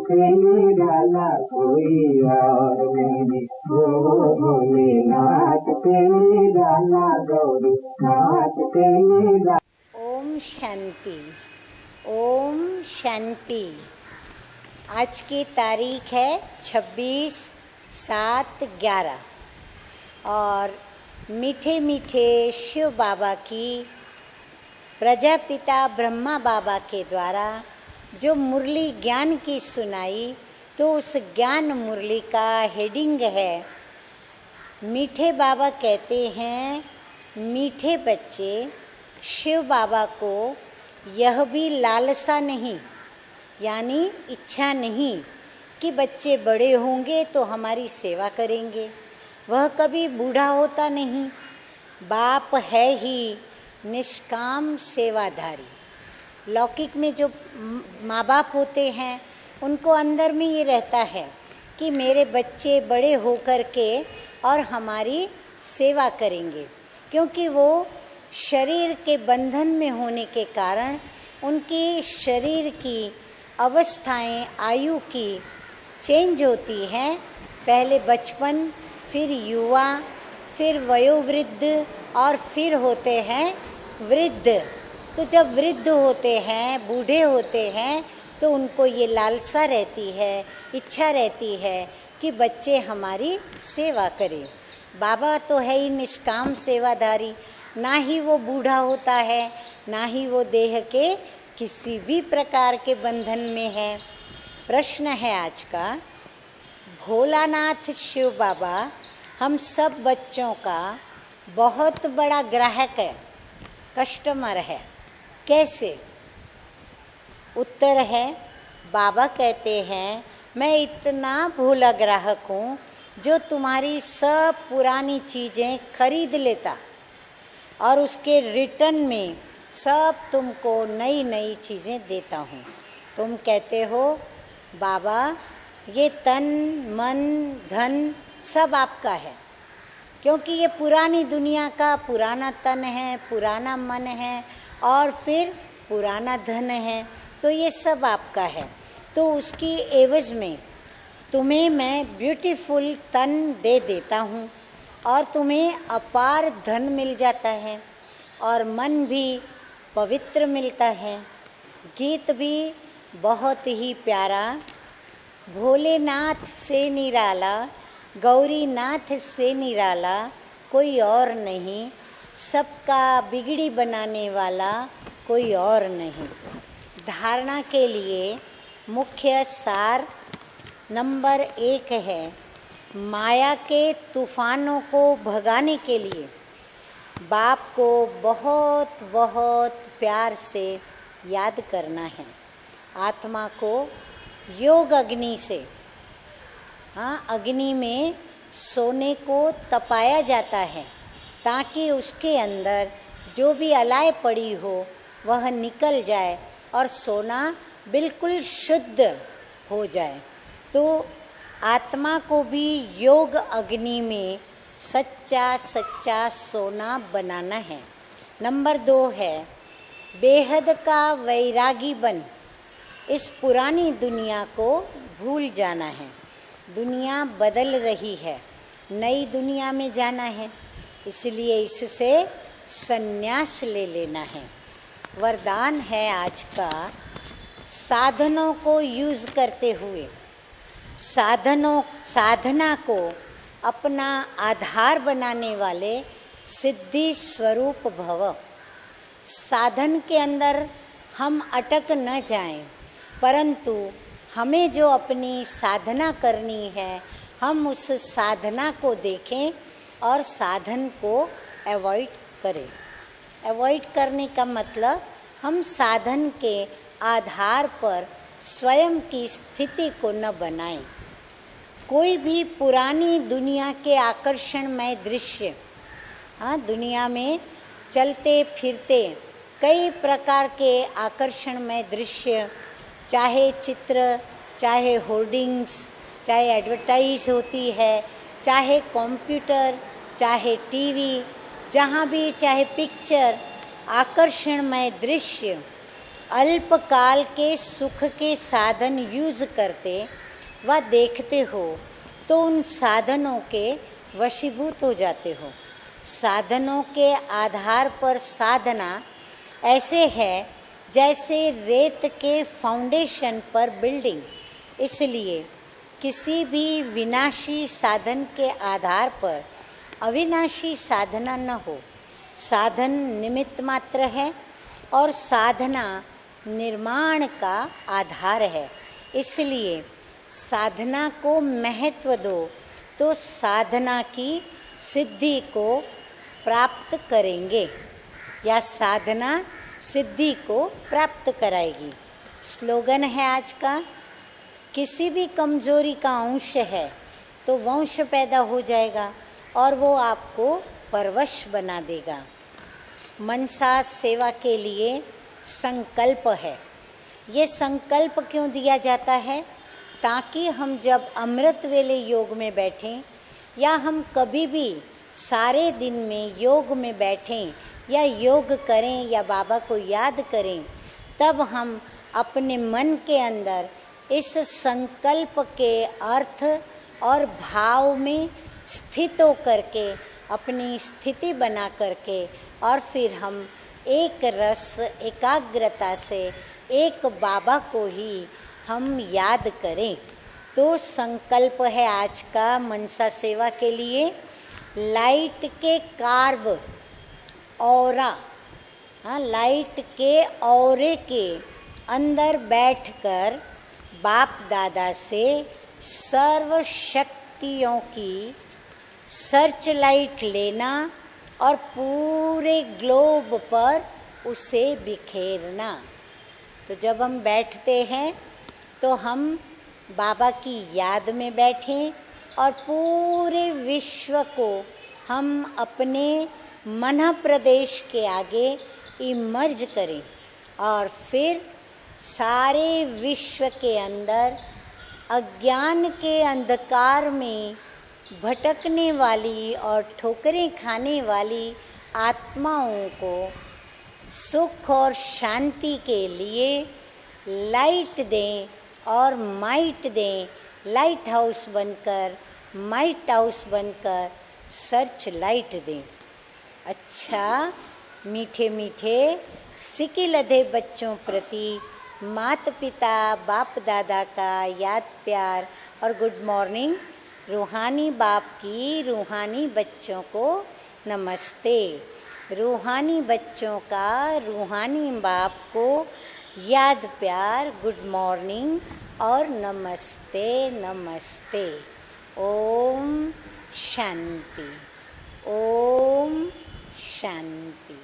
से निराला कोई और नहीं। वो भोलेनाथ से निराला गौरी नाथ से निराला। ओम शांति, ओम शांति। आज की तारीख है 26/7/11 और मीठे मीठे शिव बाबा की प्रजापिता ब्रह्मा बाबा के द्वारा जो मुरली ज्ञान की सुनाई, तो उस ज्ञान मुरली का हेडिंग है, मीठे बाबा कहते हैं मीठे बच्चे, शिव बाबा को यह भी लालसा नहीं, यानी इच्छा नहीं कि बच्चे बड़े होंगे तो हमारी सेवा करेंगे। वह कभी बूढ़ा होता नहीं। बाप है ही निष्काम सेवाधारी। लौकिक में जो माँ बाप होते हैं उनको अंदर में ये रहता है कि मेरे बच्चे बड़े होकर के और हमारी सेवा करेंगे, क्योंकि वो शरीर के बंधन में होने के कारण उनकी शरीर की अवस्थाएं, आयु की चेंज होती हैं। पहले बचपन, फिर युवा, फिर वयोवृद्ध और फिर होते हैं वृद्ध। तो जब वृद्ध होते हैं, बूढ़े होते हैं, तो उनको ये लालसा रहती है, इच्छा रहती है कि बच्चे हमारी सेवा करें। बाबा तो है ही निष्काम सेवाधारी, ना ही वो बूढ़ा होता है, ना ही वो देह के किसी भी प्रकार के बंधन में है। प्रश्न है आज का, भोलानाथ शिव बाबा हम सब बच्चों का बहुत बड़ा ग्राहक है, कस्टमर है, कैसे? उत्तर है, बाबा कहते हैं मैं इतना भोला ग्राहक हूँ जो तुम्हारी सब पुरानी चीज़ें खरीद लेता और उसके रिटर्न में सब तुमको नई नई चीज़ें देता हूँ। तुम कहते हो बाबा ये तन मन धन सब आपका है, क्योंकि ये पुरानी दुनिया का पुराना तन है, पुराना मन है और फिर पुराना धन है, तो ये सब आपका है। तो उसकी एवज में तुम्हें मैं ब्यूटीफुल तन दे देता हूँ और तुम्हें अपार धन मिल जाता है और मन भी पवित्र मिलता है। गीत भी बहुत ही प्यारा, भोलेनाथ से निराला, गौरीनाथ से निराला कोई और नहीं, सबका बिगड़ी बनाने वाला कोई और नहीं। धारणा के लिए मुख्य सार नंबर 1 है, माया के तूफानों को भगाने के लिए बाप को बहुत बहुत प्यार से याद करना है। आत्मा को योग अग्नि से, अग्नि में सोने को तपाया जाता है ताकि उसके अंदर जो भी अलाय पड़ी हो वह निकल जाए और सोना बिल्कुल शुद्ध हो जाए। तो आत्मा को भी योग अग्नि में सच्चा सच्चा सोना बनाना है। नंबर 2 है, बेहद का वैरागी बन इस पुरानी दुनिया को भूल जाना है। दुनिया बदल रही है, नई दुनिया में जाना है, इसलिए इससे संन्यास ले लेना है। वरदान है आज का, साधनों को यूज़ करते हुए साधना को अपना आधार बनाने वाले सिद्धि स्वरूप भव। साधन के अंदर हम अटक न जाएं, परंतु हमें जो अपनी साधना करनी है हम उस साधना को देखें और साधन को अवॉइड करें। अवॉइड करने का मतलब हम साधन के आधार पर स्वयं की स्थिति को न बनाएं। कोई भी पुरानी दुनिया के आकर्षणमय दृश्य, दुनिया में चलते फिरते कई प्रकार के आकर्षणमय दृश्य, चाहे चित्र, चाहे होर्डिंग्स, चाहे एडवर्टाइज होती है, चाहे कंप्यूटर, चाहे टीवी, जहाँ भी चाहे पिक्चर, आकर्षणमय दृश्य, अल्पकाल के सुख के साधन यूज करते व देखते हो तो उन साधनों के वशीभूत हो जाते हो। साधनों के आधार पर साधना ऐसे है जैसे रेत के फाउंडेशन पर बिल्डिंग। इसलिए किसी भी विनाशी साधन के आधार पर अविनाशी साधना न हो। साधन निमित्त मात्र है और साधना निर्माण का आधार है। इसलिए साधना को महत्व दो तो साधना की सिद्धि को प्राप्त करेंगे या साधना सिद्धि को प्राप्त कराएगी। स्लोगन है आज का, किसी भी कमजोरी का अंश है तो वंश पैदा हो जाएगा और वो आपको परवश बना देगा। मनसा सेवा के लिए संकल्प है। ये संकल्प क्यों दिया जाता है? ताकि हम जब अमृत वेले योग में बैठें या हम कभी भी सारे दिन में योग में बैठें या योग करें या बाबा को याद करें, तब हम अपने मन के अंदर इस संकल्प के अर्थ और भाव में स्थित होकर के अपनी स्थिति बना करके और फिर हम एक रस एकाग्रता से एक बाबा को ही हम याद करें। तो संकल्प है आज का मनसा सेवा के लिए, लाइट के कार्ब औरा, लाइट के औरे के अंदर बैठकर बाप दादा से सर्व शक्तियों की सर्च लाइट लेना और पूरे ग्लोब पर उसे बिखेरना। तो जब हम बैठते हैं तो हम बाबा की याद में बैठें और पूरे विश्व को हम अपने मन प्रदेश के आगे इमर्ज करें और फिर सारे विश्व के अंदर अज्ञान के अंधकार में भटकने वाली और ठोकरें खाने वाली आत्माओं को सुख और शांति के लिए लाइट दें और माइट दें। लाइट हाउस बनकर, माइट हाउस बनकर सर्च लाइट दें। अच्छा, मीठे मीठे सिके लधे बच्चों प्रति माता पिता बाप दादा का याद प्यार और गुड मॉर्निंग। रूहानी बाप की रूहानी बच्चों को नमस्ते। रूहानी बच्चों का रूहानी बाप को याद प्यार, गुड मॉर्निंग और नमस्ते नमस्ते। ओम शांति, ओम शांति।